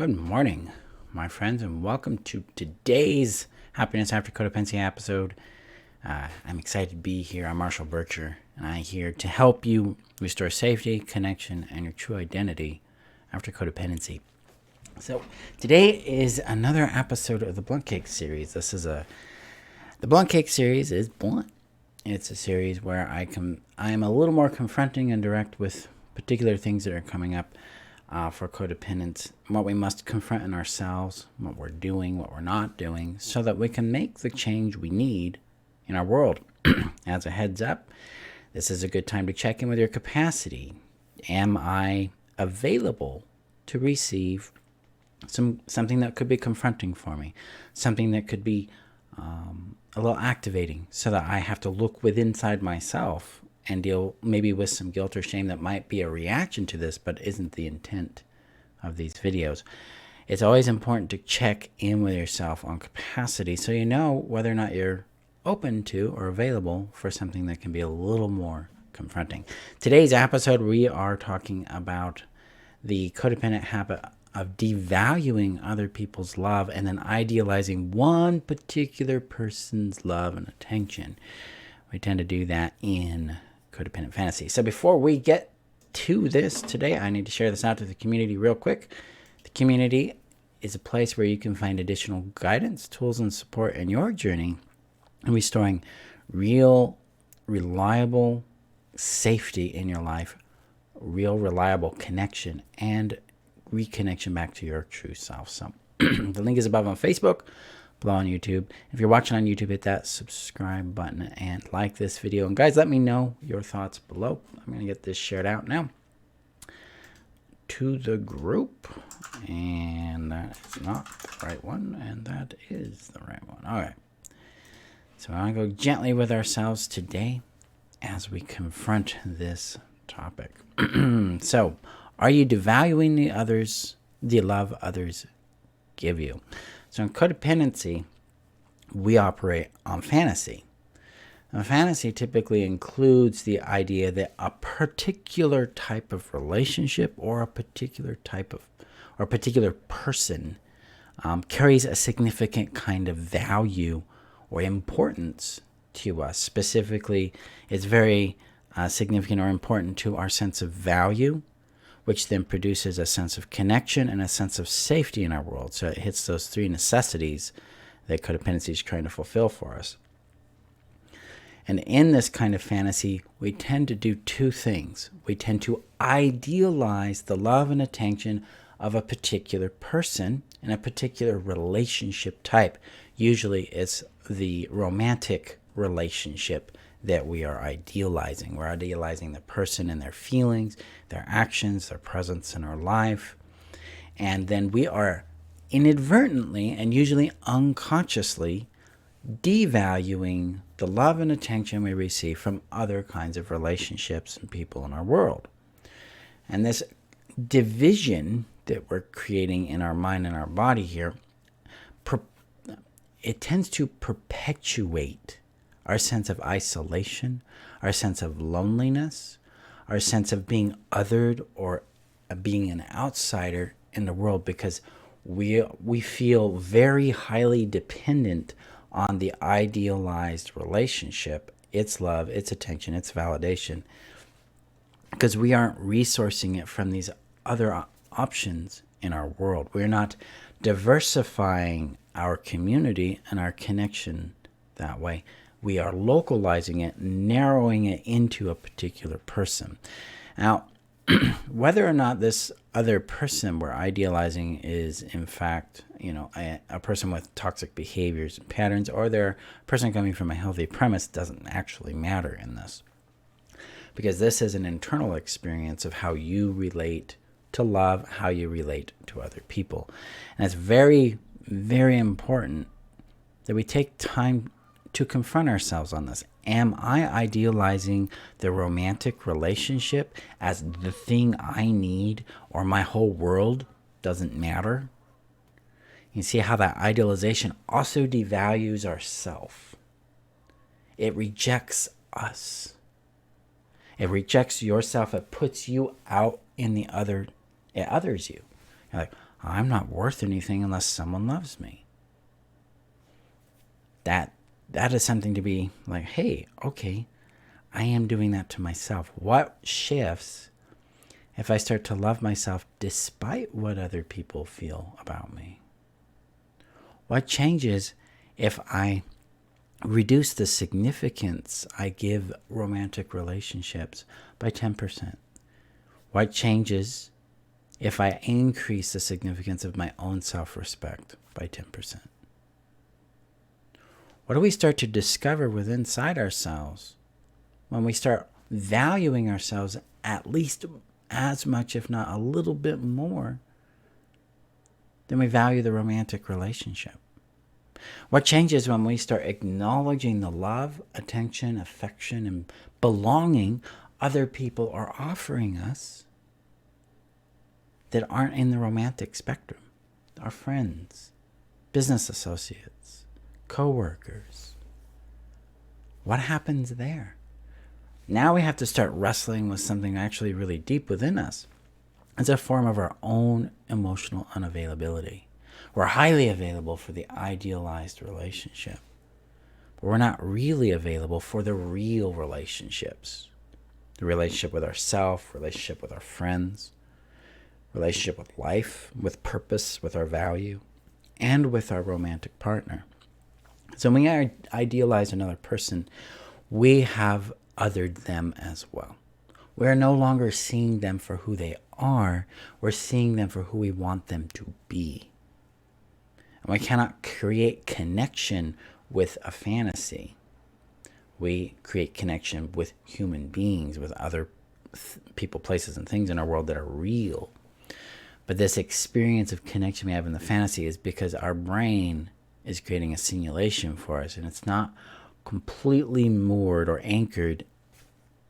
Good morning, my friends, and welcome to today's Happiness After Codependency episode. I'm excited to be here. I'm Marshall Bircher, and I'm here to help you restore safety, connection, and your true identity after codependency. So today is another episode of the Bluntcake Series. The Bluntcake Series is blunt. It's a series where I am a little more confronting and direct with particular things that are coming up for codependence, what we must confront in ourselves, what we're doing, what we're not doing, so that we can make the change we need in our world. As a heads up, this is a good time to check in with your capacity. Am I available to receive something that could be confronting for me, something that could be a little activating, so that I have to look inside myself and deal maybe with some guilt or shame that might be a reaction to this, but isn't the intent of these videos. It's always important to check in with yourself on capacity so you know whether or not you're open to or available for something that can be a little more confronting. Today's episode, we are talking about the codependent habit of devaluing other people's love and then idealizing one particular person's love and attention. We tend to do that in codependent fantasy. So before we get to this today, I need to share this out to the community real quick. The community is a place where you can find additional guidance, tools, and support in your journey in restoring real, reliable safety in your life, real, reliable connection, and reconnection back to your true self. So the link is above on Facebook, below on YouTube. If you're watching on YouTube, hit that subscribe button and like this video. And guys, let me know your thoughts below. I'm going to get this shared out now to the group. And that is not the right one, and that is the right one. All right. So I'm going to go gently with ourselves today as we confront this topic. So, are you devaluing the love others give you? So in codependency, we operate on fantasy. Now, fantasy typically includes the idea that a particular type of relationship or a particular person carries a significant kind of value or importance to us. Specifically, it's very significant or important to our sense of value, which then produces a sense of connection and a sense of safety in our world. So it hits those three necessities that codependency is trying to fulfill for us. And in this kind of fantasy, we tend to do two things. We tend to idealize the love and attention of a particular person and a particular relationship type. Usually it's the romantic relationship that we are idealizing. We're idealizing the person and their feelings, their actions, their presence in our life. And then we are inadvertently and usually unconsciously devaluing the love and attention we receive from other kinds of relationships and people in our world. And this division that we're creating in our mind and our body here, it tends to perpetuate our sense of isolation, our sense of loneliness, our sense of being othered or being an outsider in the world, because we feel very highly dependent on the idealized relationship, its love, its attention, its validation, because we aren't resourcing it from these other options in our world. We're not diversifying our community and our connection that way. We are localizing it, narrowing it into a particular person. Now, whether or not this other person we're idealizing is, in fact, a person with toxic behaviors and patterns, or they're a person coming from a healthy premise, doesn't actually matter in this. Because this is an internal experience of how you relate to love, how you relate to other people. And it's very, very important that we take time to confront ourselves on this. Am I idealizing the romantic relationship as the thing I need, or my whole world doesn't matter? You see how that idealization also devalues ourself. It rejects us. It rejects yourself. It puts you out in the other. It others you. You're like, I'm not worth anything unless someone loves me. That is something to be like, hey, okay, I am doing that to myself. What shifts if I start to love myself despite what other people feel about me? What changes if I reduce the significance I give romantic relationships by 10%? What changes if I increase the significance of my own self-respect by 10%? What do we start to discover within inside ourselves when we start valuing ourselves at least as much, if not a little bit more, than we value the romantic relationship? What changes when we start acknowledging the love, attention, affection, and belonging other people are offering us that aren't in the romantic spectrum? Our friends, business associates, co-workers. What happens there? Now we have to start wrestling with something actually really deep within us. It's a form of our own emotional unavailability. We're highly available for the idealized relationship, but we're not really available for the real relationships. The relationship with ourselves, relationship with our friends, relationship with life, with purpose, with our value, and with our romantic partner. So when we idealize another person, we have othered them as well. We're no longer seeing them for who they are. We're seeing them for who we want them to be. And we cannot create connection with a fantasy. We create connection with human beings, with other people, places, and things in our world that are real. But this experience of connection we have in the fantasy is because our brain is creating a simulation for us, and it's not completely moored or anchored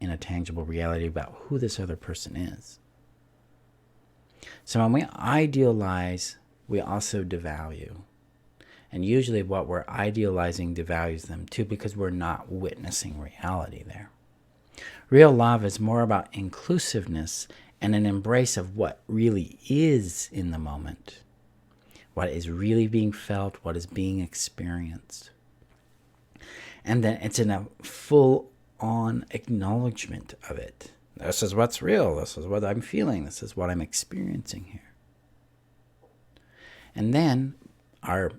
in a tangible reality about who this other person is. So when we idealize, we also devalue. And usually what we're idealizing devalues them too, because we're not witnessing reality there. Real love is more about inclusiveness and an embrace of what really is in the moment, what is really being felt, what is being experienced. And then it's in a full-on acknowledgement of it. This is what's real. This is what I'm feeling. This is what I'm experiencing here. And then our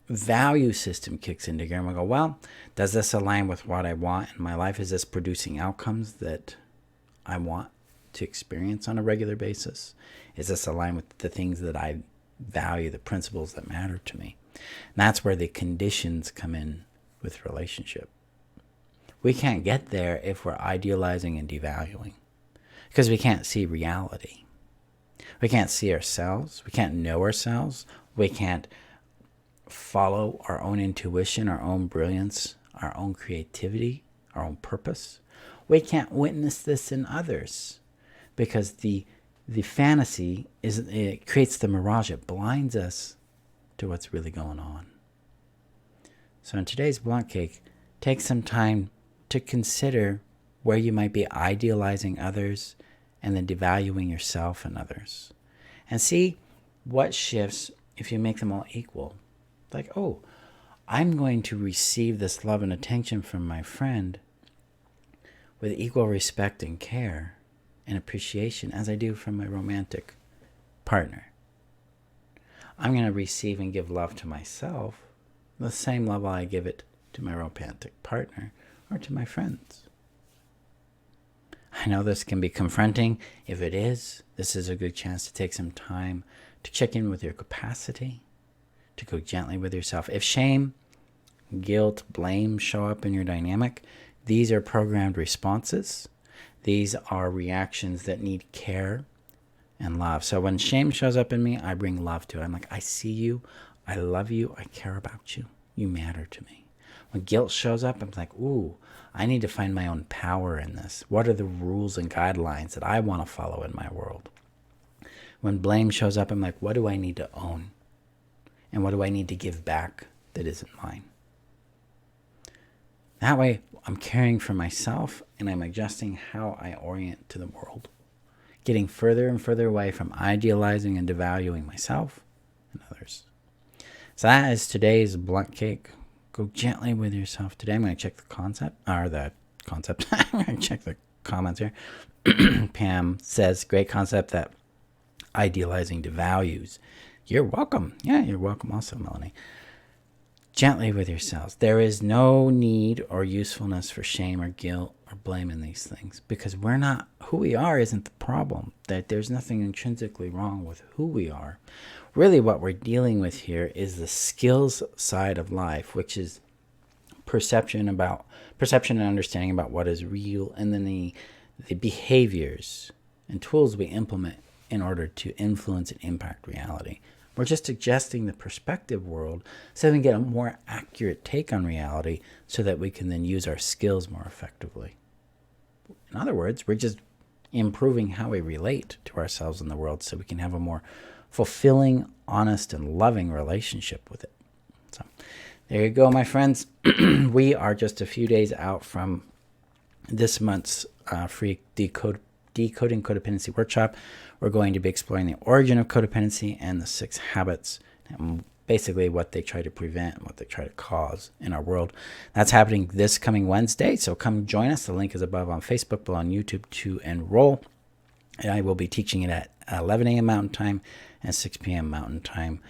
value system kicks into gear and we go, well, does this align with what I want in my life? Is this producing outcomes that I want to experience on a regular basis? Is this aligned with the things that I value, the principles that matter to me? And that's where the conditions come in with relationship. We can't get there if we're idealizing and devaluing, because we can't see reality. We can't see ourselves. We can't know ourselves. We can't follow our own intuition, our own brilliance, our own creativity, our own purpose. We can't witness this in others, because the fantasy it creates the mirage. It blinds us to what's really going on. So in today's Bluntcake, take some time to consider where you might be idealizing others and then devaluing yourself and others. And see what shifts if you make them all equal. Like, oh, I'm going to receive this love and attention from my friend with equal respect and care and appreciation as I do from my romantic partner. I'm going to receive and give love to myself the same level I give it to my romantic partner or to my friends. I know this can be confronting. If it is, this is a good chance to take some time to check in with your capacity, to go gently with yourself. If shame, guilt, blame show up in your dynamic, these are programmed responses. These are reactions that need care and love. So when shame shows up in me, I bring love to it. I'm like, I see you. I love you. I care about you. You matter to me. When guilt shows up, I'm like, ooh, I need to find my own power in this. What are the rules and guidelines that I want to follow in my world? When blame shows up, I'm like, what do I need to own? And what do I need to give back that isn't mine? That way, I'm caring for myself and I'm adjusting how I orient to the world. getting further and further away from idealizing and devaluing myself and others. So that is today's blunt cake. Go gently with yourself. Today I'm going to check the concept. I'm going to check the comments here. Pam says, great concept that idealizing devalues. You're welcome. Yeah, you're welcome also, Melanie. Gently with yourselves. There is no need or usefulness for shame or guilt or blame in these things, because we're not, who we are isn't the problem. That there's nothing intrinsically wrong with who we are. Really what we're dealing with here is the skills side of life, which is perception and understanding about what is real, and then the behaviors and tools we implement in order to influence and impact reality. We're just adjusting the perspective world so we can get a more accurate take on reality so that we can then use our skills more effectively. In other words, we're just improving how we relate to ourselves in the world so we can have a more fulfilling, honest, and loving relationship with it. So there you go, my friends. We are just a few days out from this month's free Decoding Codependency Workshop. We're going to be exploring the origin of codependency and the 6 habits, and basically what they try to prevent and what they try to cause in our world. That's happening this coming Wednesday, so come join us. The link is above on Facebook, below on YouTube to enroll. And I will be teaching it at 11 a.m. Mountain Time and 6 p.m. Mountain Time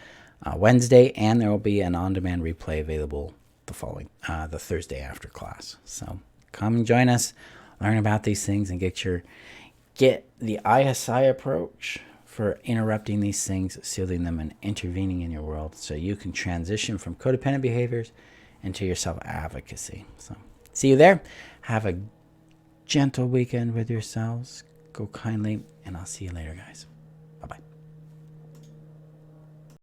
Wednesday, and there will be an on-demand replay available the Thursday after class. So come and join us, learn about these things, and get the ISI approach for interrupting these things, sealing them, and intervening in your world so you can transition from codependent behaviors into your self-advocacy. So see you there. Have a gentle weekend with yourselves. Go kindly, and I'll see you later, guys. Bye-bye.